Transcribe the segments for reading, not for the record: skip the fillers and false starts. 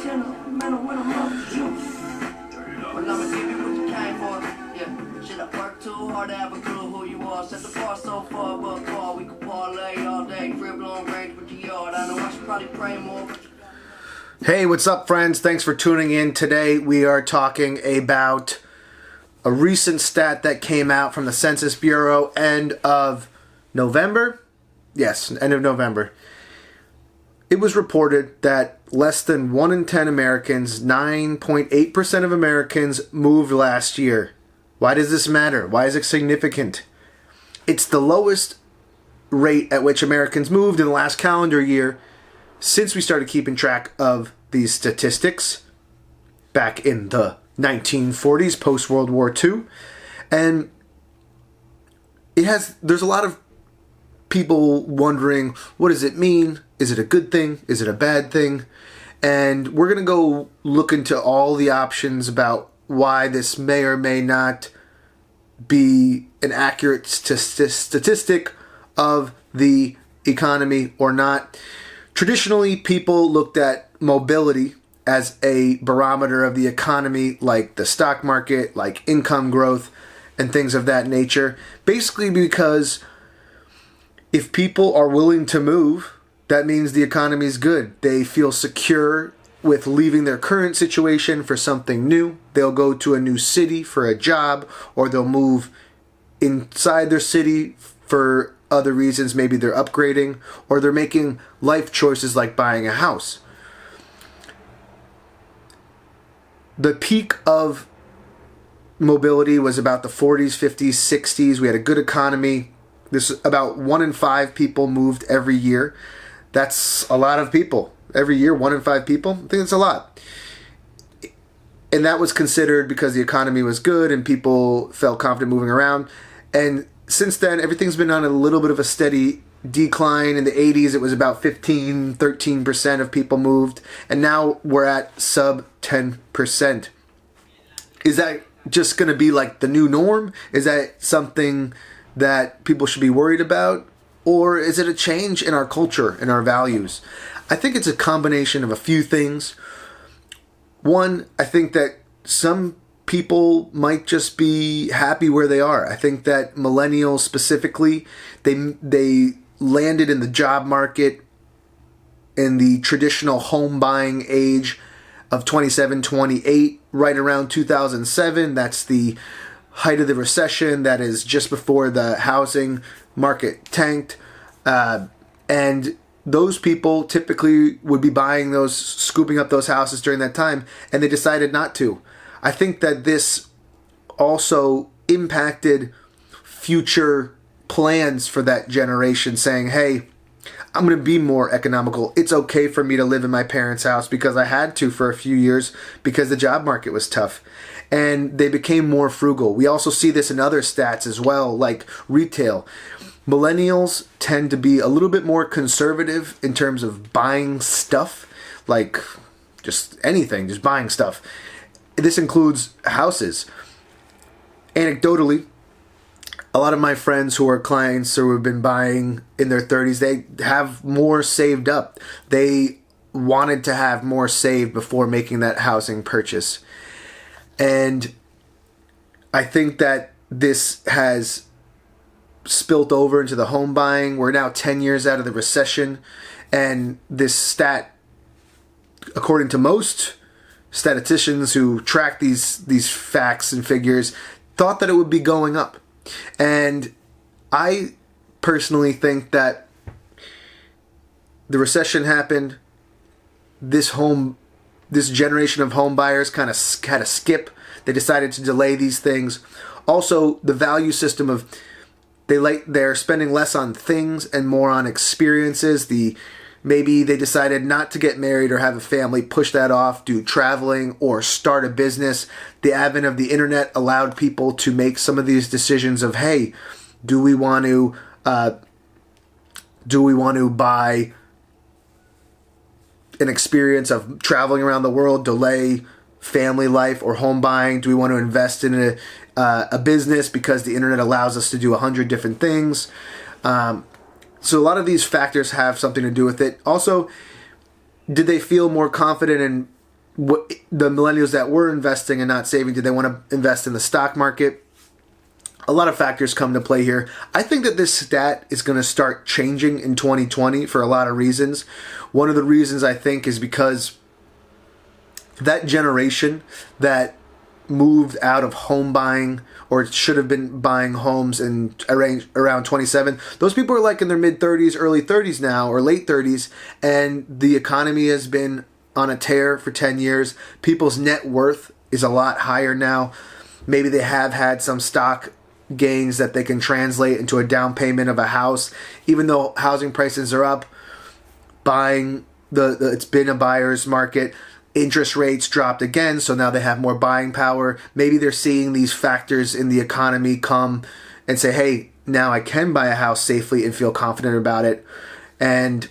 sentimental when I'm off the juice. Well, I'ma give you what you came for. Yeah, shit, I work too hard to have a clue who you are. Set the bar so far, but far we can parlay all day. Crib long range with the yard. I know I should probably pray more. Hey, what's up, friends? Thanks for tuning in. Today we are talking about a recent stat that came out from the Census Bureau end of November. Yes, end of November. It was reported that less than 1 in 10 Americans, 9.8% of Americans, moved last year. Why does this matter? Why is it significant? It's the lowest rate at which Americans moved in the last calendar year since we started keeping track of these statistics back in the 1940s, post-World War II. And there's a lot of people wondering, what does it mean? Is it a good thing? Is it a bad thing? And we're going to go look into all the options about why this may or may not be an accurate statistic of the economy or not. Traditionally, people looked at mobility as a barometer of the economy, like the stock market, like income growth, and things of that nature. Basically because if people are willing to move, that means the economy is good. They feel secure with leaving their current situation for something new. They'll go to a new city for a job, or they'll move inside their city for other reasons. Maybe they're upgrading, or they're making life choices like buying a house. The peak of mobility was about the 40s, 50s, 60s. We had a good economy. About 1 in 5 people moved every year. That's a lot of people. Every year, 1 in 5 people. I think that's a lot. And that was considered because the economy was good and people felt confident moving around. And since then, everything's been on a little bit of a steady decline. In the 80s, it was about 13% of people moved. And now we're at sub 10%. Is that just going to be like the new norm? Is that something that people should be worried about? Or is it a change in our culture and our values? I think it's a combination of a few things. One, I think that some people might just be happy where they are. I think that millennials specifically, they landed in the job market in the traditional home buying age of 27, 28, right around 2007. That's the height of the recession. That is just before the housing market tanked. And those people typically would be scooping up those houses during that time, and they decided not to. I think that this also impacted future plans for that generation, saying, hey, I'm going to be more economical. It's okay for me to live in my parents' house because I had to for a few years because the job market was tough. And they became more frugal. We also see this in other stats as well, like retail. Millennials tend to be a little bit more conservative in terms of buying stuff, like just anything, just buying stuff. This includes houses. Anecdotally, a lot of my friends who are clients or who have been buying in their 30s, they have more saved up. They wanted to have more saved before making that housing purchase. And I think that this has spilt over into the home buying. We're now 10 years out of the recession, and this stat, according to most statisticians who track these facts and figures, thought that it would be going up. And I personally think that the recession happened. This generation of home buyers kind of had a skip. They decided to delay these things. Also, the value system of they're spending less on things and more on experiences. Maybe they decided not to get married or have a family, push that off, do traveling or start a business. The advent of the internet allowed people to make some of these decisions of, hey, do we want to buy an experience of traveling around the world, delay family life or home buying? Do we want to invest in a business because the internet allows us to do 100 different things? So a lot of these factors have something to do with it. Also, did they feel more confident in the millennials that were investing and not saving, did they want to invest in the stock market? A lot of factors come to play here. I think that this stat is going to start changing in 2020 for a lot of reasons. One of the reasons I think is because that generation that moved out of home buying, or should have been buying homes in around 27, those people are like in their mid-30s, early 30s now, or late 30s, and the economy has been on a tear for 10 years. People's net worth is a lot higher now. Maybe they have had some stock gains that they can translate into a down payment of a house. Even though housing prices are up, it's been a buyer's market. Interest rates dropped again, so now they have more buying power. Maybe they're seeing these factors in the economy come and say, hey, now I can buy a house safely and feel confident about it. And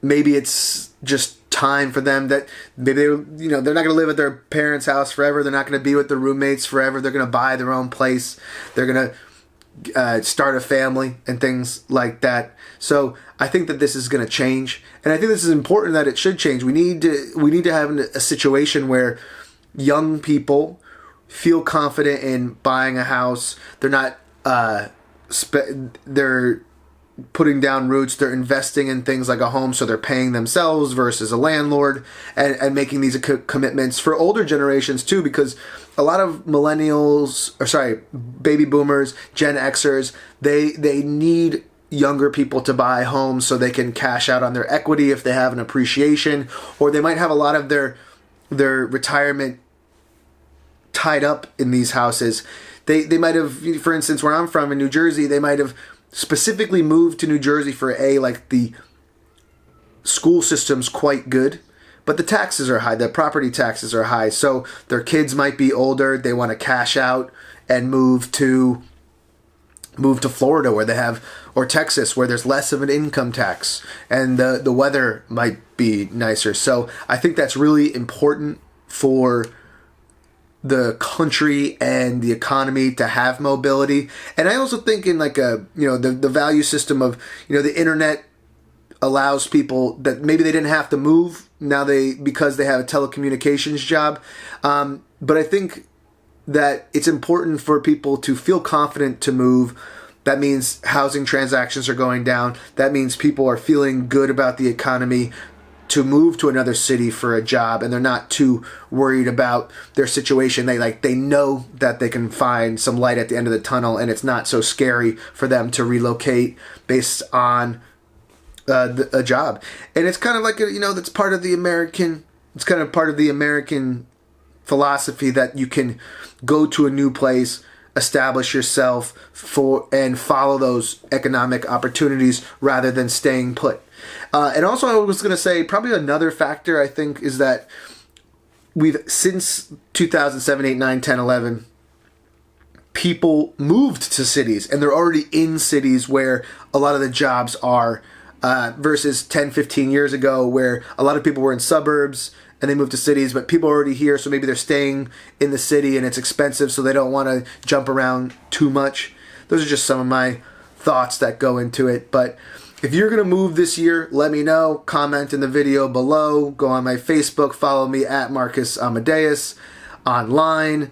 maybe it's just time for them that maybe they're not going to live at their parents' house forever. They're not going to be with their roommates forever. They're going to buy their own place. They're going to start a family and things like that. So I think that this is going to change, and I think this is important that it should change. We need to have a situation where young people feel confident in buying a house. They're not they're putting down roots. They're investing in things like a home, so they're paying themselves versus a landlord, and making these commitments for older generations too, because a lot of baby boomers, Gen Xers, they need younger people to buy homes so they can cash out on their equity if they have an appreciation, or they might have a lot of their retirement tied up in these houses. They might have, for instance, where I'm from in New Jersey, they might have specifically moved to New Jersey for the school system's quite good, but the taxes are high, the property taxes are high, so their kids might be older, they want to cash out and move to Florida or Texas, where there's less of an income tax and the weather might be nicer. So I think that's really important for the country and the economy to have mobility. And I also think in the value system of, the internet allows people that maybe they didn't have to move now because they have a telecommunications job. But I think that it's important for people to feel confident to move. That means housing transactions are going down. That means people are feeling good about the economy to move to another city for a job, and they're not too worried about their situation. They know that they can find some light at the end of the tunnel, and it's not so scary for them to relocate based on a job. And it's kind of like that's part of the American. It's kind of part of the American philosophy that you can go to a new place, establish yourself and follow those economic opportunities rather than staying put. And also I was going to say probably another factor I think is that since 2007, 8, 9, 10, 11, people moved to cities, and they're already in cities where a lot of the jobs are, versus 10, 15 years ago where a lot of people were in suburbs and they moved to cities, but people are already here, so maybe they're staying in the city and it's expensive, so they don't want to jump around too much. Those are just some of my thoughts that go into it. But if you're going to move this year, let me know. Comment in the video below. Go on my Facebook. Follow me at Marcus Amadeus online.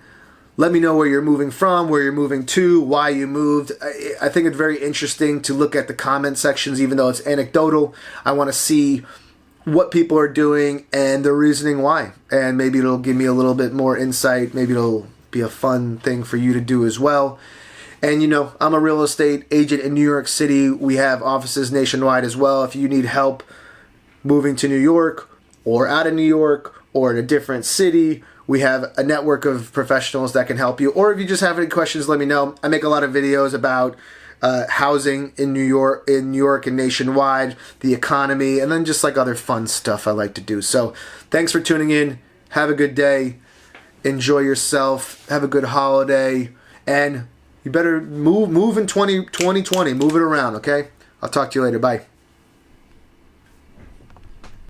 Let me know where you're moving from, where you're moving to, why you moved. I think it's very interesting to look at the comment sections, even though it's anecdotal. I want to see what people are doing and the reasoning why. And maybe it'll give me a little bit more insight. Maybe it'll be a fun thing for you to do as well. And I'm a real estate agent in New York City. We have offices nationwide as well. If you need help moving to New York or out of New York or in a different city, we have a network of professionals that can help you. Or if you just have any questions, let me know. I make a lot of videos about housing in New York and nationwide, the economy, and then just other fun stuff I like to do. So thanks for tuning in. Have a good day. Enjoy yourself. Have a good holiday. And you better move in 2020. Move it around, okay? I'll talk to you later. Bye.